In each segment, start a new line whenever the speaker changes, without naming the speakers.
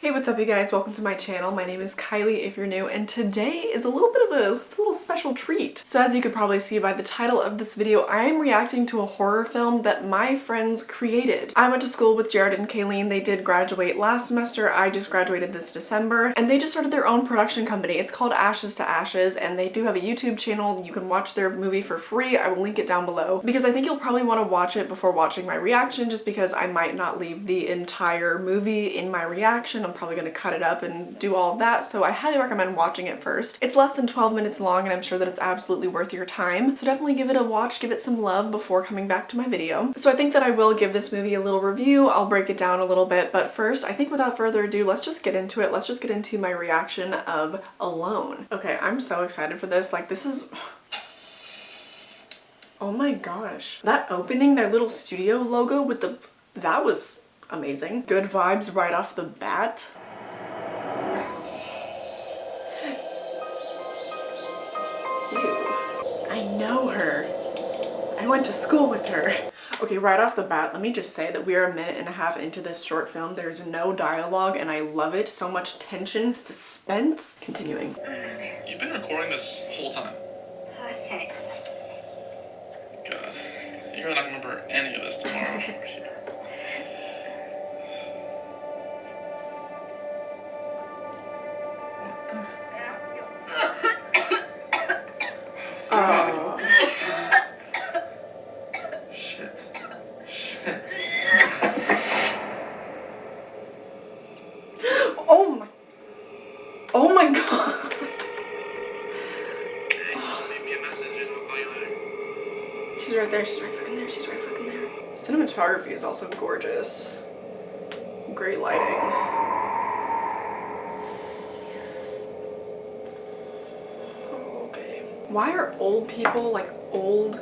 Hey, what's up you guys? Welcome to my channel. My name is Kylie if you're new, and today is a little special treat. So as you could probably see by the title of this video, I am reacting to a horror film that my friends created. I went to school with Jared and Kayleen. They did graduate last semester. I just graduated this December, and they just started their own production company. It's called Ashes to Ashes, and they do have a YouTube channel. You can watch their movie for free. I will link it down below because I think you'll probably want to watch it before watching my reaction, just because I might not leave the entire movie in my reaction. I'm probably gonna cut it up and do all of that, so I highly recommend watching it first. It's less than 12 minutes long, and I'm sure that it's absolutely worth your time, so definitely give it a watch, give it some love before coming back to my video. So I think that I will give this movie a little review. I'll break it down a little bit, but first, I think without further ado, let's just get into it. Let's just get into my reaction of Alone. Okay, I'm so excited for this. Like, this is... oh my gosh. That opening, their little studio logo with the... that was amazing. Good vibes right off the bat. I know her. I went to school with her. Okay, right off the bat, let me just say that we are a minute and a half into this short film. There's no dialogue, and I love it. So much tension, suspense. Continuing.
You've been recording this whole time.
Perfect.
God, you're gonna not remember any of this tomorrow.
Oh.
Shit.
Oh my god.
Leave me a message and I'll call you later.
She's right there. She's right fucking there. She's right fucking there. Cinematography is also gorgeous. Great lighting. Okay. Why are old people, like old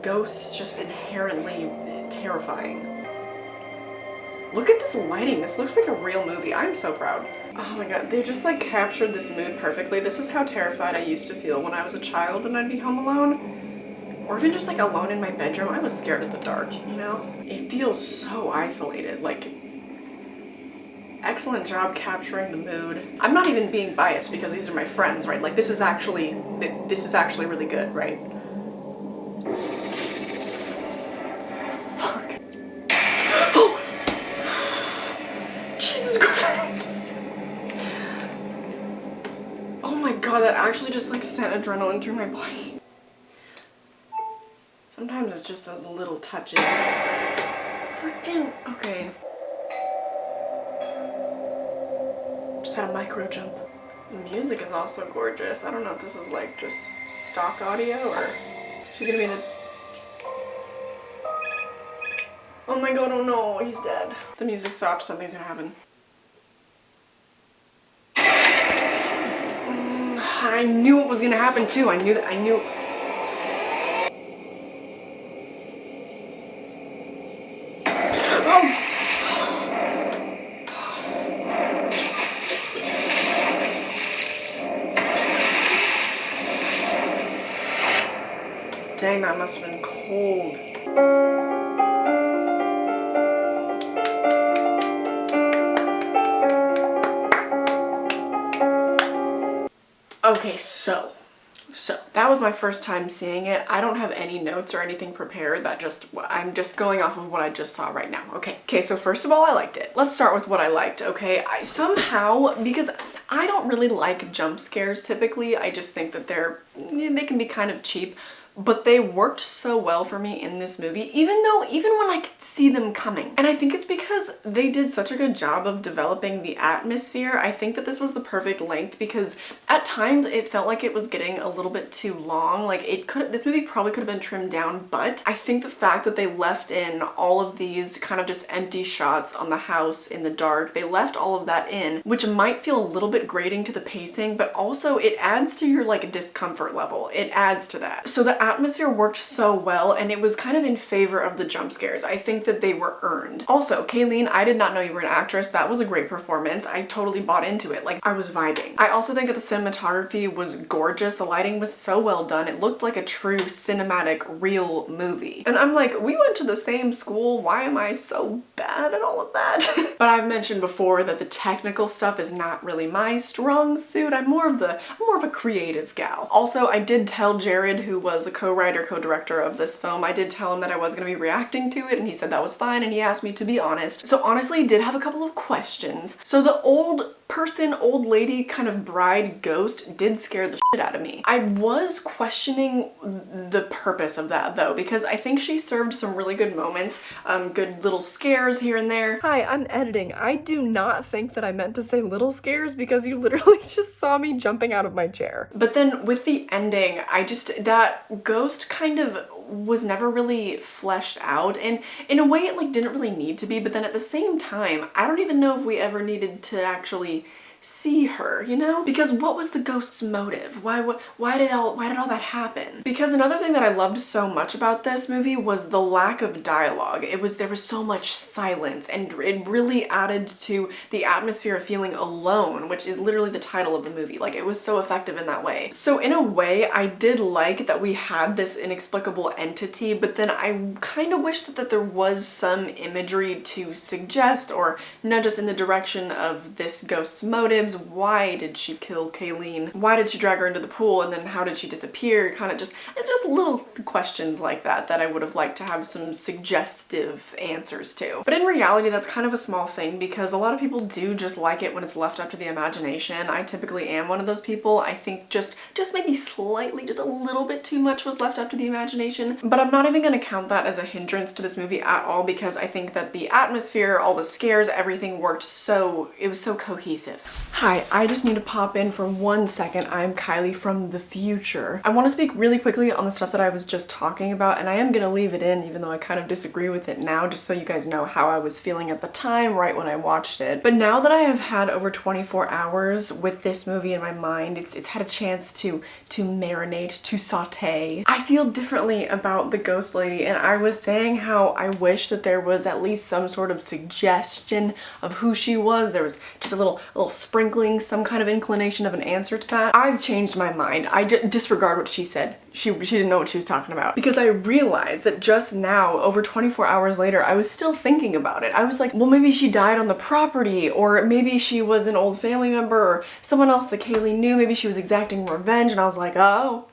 ghosts, just inherently terrifying? Look at this lighting. This looks like a real movie. I'm so proud. Oh my god, they just like captured this mood perfectly. This is how terrified I used to feel when I was a child and I'd be home alone. Or even just like alone in my bedroom. I was scared of the dark, you know? It feels so isolated. Like, excellent job capturing the mood. I'm not even being biased because these are my friends, right? Like, this is actually really good, right? Fuck. Oh! Jesus Christ! Oh my god, that actually just like sent adrenaline through my body. Sometimes it's just those little touches. Freaking, okay. Just had a micro jump. The music is also gorgeous. I don't know if this is like just stock audio or she's gonna be in a... oh my god, oh no, he's dead. The music stopped, something's gonna happen. I knew it was gonna happen too. I knew. Dang, that must have been cold. Okay, so that was my first time seeing it. I don't have any notes or anything prepared. I'm just going off of what I just saw right now. Okay, so first of all, I liked it. Let's start with what I liked, okay? I somehow, because I don't really like jump scares typically, I just think that they can be kind of cheap. But they worked so well for me in this movie, even when I could see them coming. And I think it's because they did such a good job of developing the atmosphere. I think that this was the perfect length because at times it felt like it was getting a little bit too long. Like this movie probably could have been trimmed down, but I think the fact that they left in all of these kind of just empty shots on the house in the dark, they left all of that in, which might feel a little bit grating to the pacing, but also it adds to your like discomfort level. It adds to that. So the atmosphere worked so well, and it was kind of in favor of the jump scares. I think that they were earned. Also, Kayleen, I did not know you were an actress. That was a great performance. I totally bought into it. Like, I was vibing. I also think that the cinematography was gorgeous. The lighting was so well done. It looked like a true cinematic, real movie. And I'm like, we went to the same school. Why am I so bad at all of that? But I've mentioned before that the technical stuff is not really my strong suit. I'm more of a creative gal. Also, I did tell Jared, who was a co-writer, co-director of this film, I did tell him that I was gonna be reacting to it, and he said that was fine, and he asked me to be honest. So honestly, I did have a couple of questions. So the old lady kind of bride ghost did scare the shit out of me. I was questioning the purpose of that though, because I think she served some really good moments, good little scares here and there. Hi, I'm editing. I do not think that I meant to say little scares because you literally just saw me jumping out of my chair. But then with the ending, that ghost kind of was never really fleshed out, and in a way it like didn't really need to be, but then at the same time I don't even know if we ever needed to actually see her, you know? Because what was the ghost's motive? Why did all that happen? Because another thing that I loved so much about this movie was the lack of dialogue. There was so much silence, and it really added to the atmosphere of feeling alone, which is literally the title of the movie. Like, it was so effective in that way. So in a way, I did like that we had this inexplicable entity, but then I kind of wish that there was some imagery to suggest or nudge us in the direction of this ghost's motive. Why did she kill Kayleen? Why did she drag her into the pool, and then how did she disappear? It's just little questions like that I would have liked to have some suggestive answers to. But in reality, that's kind of a small thing because a lot of people do just like it when it's left up to the imagination. I typically am one of those people. I think just maybe slightly, just a little bit too much was left up to the imagination. But I'm not even going to count that as a hindrance to this movie at all, because I think that the atmosphere, all the scares, everything worked it was so cohesive. Hi, I just need to pop in for 1 second. I'm Kylie from the future. I want to speak really quickly on the stuff that I was just talking about, and I am going to leave it in even though I kind of disagree with it now, just so you guys know how I was feeling at the time right when I watched it. But now that I have had over 24 hours with this movie in my mind, it's had a chance to marinate, to saute. I feel differently about the ghost lady, and I was saying how I wish that there was at least some sort of suggestion of who she was. There was just a little sprinkling, some kind of inclination of an answer to that. I've changed my mind. I disregard what she said. She didn't know what she was talking about, because I realized that just now, over 24 hours later, I was still thinking about it. I was like, well, maybe she died on the property, or maybe she was an old family member or someone else that Kaylee knew. Maybe she was exacting revenge, and I was like, oh,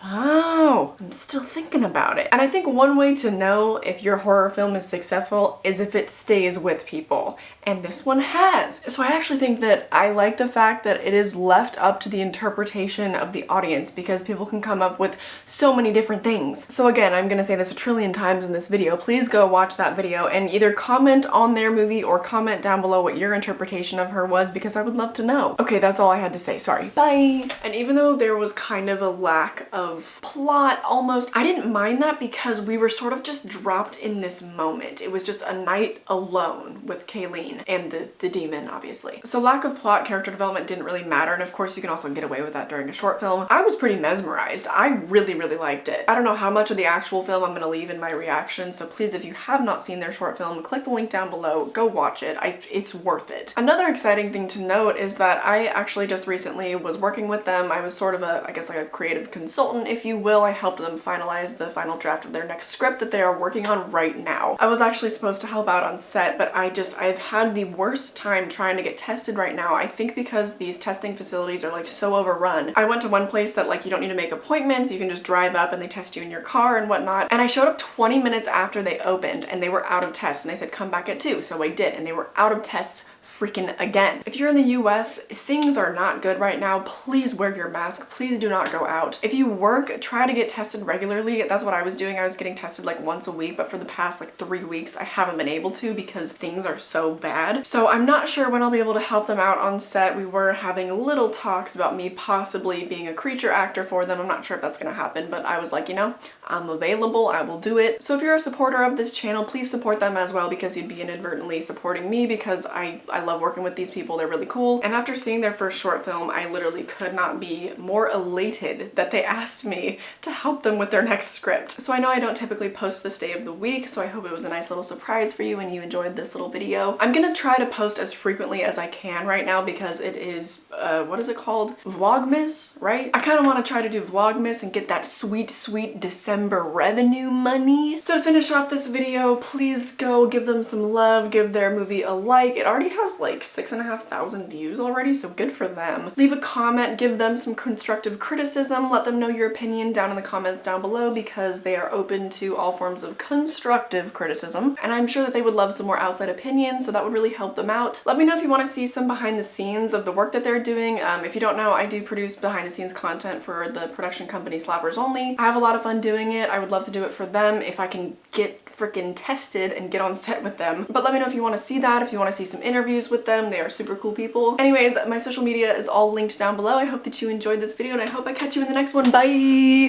I'm still thinking about it. And I think one way to know if your horror film is successful is if it stays with people. And this one has. So I actually think that I like the fact that it is left up to the interpretation of the audience, because people can come up with so many different things. So again, I'm gonna say this a trillion times in this video. Please go watch that video and either comment on their movie or comment down below what your interpretation of her was, because I would love to know. Okay, that's all I had to say. Sorry. Bye. And even though there was kind of a lack of plot almost, I didn't mind that because we were sort of just dropped in this moment. It was just a night alone with Kayleen and the demon, obviously. So lack of plot, character development didn't really matter, and of course you can also get away with that during a short film. I was pretty mesmerized. I really liked it. I don't know how much of the actual film I'm gonna leave in my reaction, so please, if you have not seen their short film, click the link down below, go watch it. It's worth it. Another exciting thing to note is that I actually just recently was working with them. I was sort of I guess like a creative consultant, if you will. I helped them finalize the final draft of their next script that they are working on right now. I was actually supposed to help out on set, but I've had the worst time trying to get tested right now. I think because these testing facilities are like so overrun. I went to one place that like you don't need to make appointments, you can just drive up and they test you in your car and whatnot. And I showed up 20 minutes after they opened and they were out of tests, and they said come back at 2, so I did, and they were out of tests freaking again. If you're in the US, things are not good right now. Please wear your mask. Please do not go out. If you work, try to get tested regularly. That's what I was doing. I was getting tested like once a week, but for the past like 3 weeks, I haven't been able to because things are so bad. So I'm not sure when I'll be able to help them out on set. We were having little talks about me possibly being a creature actor for them. I'm not sure if that's gonna happen, but I was like, you know, I'm available, I will do it. So if you're a supporter of this channel, please support them as well, because you'd be inadvertently supporting me, because I love working with these people. They're really cool. And after seeing their first short film, I literally could not be more elated that they asked me to help them with their next script. So I know I don't typically post this day of the week, so I hope it was a nice little surprise for you and you enjoyed this little video. I'm gonna try to post as frequently as I can right now, because it is, what is it called? Vlogmas, right? I kind of want to try to do Vlogmas and get that sweet, sweet December revenue money. So to finish off this video, please go give them some love, give their movie a like. It already has like 6,500 views already, so good for them. Leave a comment, give them some constructive criticism, let them know your opinion down in the comments down below, because they are open to all forms of constructive criticism. And I'm sure that they would love some more outside opinions, so that would really help them out. Let me know if you want to see some behind the scenes of the work that they're doing. If you don't know, I do produce behind the scenes content for the production company Slappers Only. I have a lot of fun doing it. I would love to do it for them if I can get freaking tested and get on set with them. But let me know if you want to see that, if you want to see some interviews with them. They are super cool people. Anyways, my social media is all linked down below. I hope that you enjoyed this video, and I hope I catch you in the next one. Bye!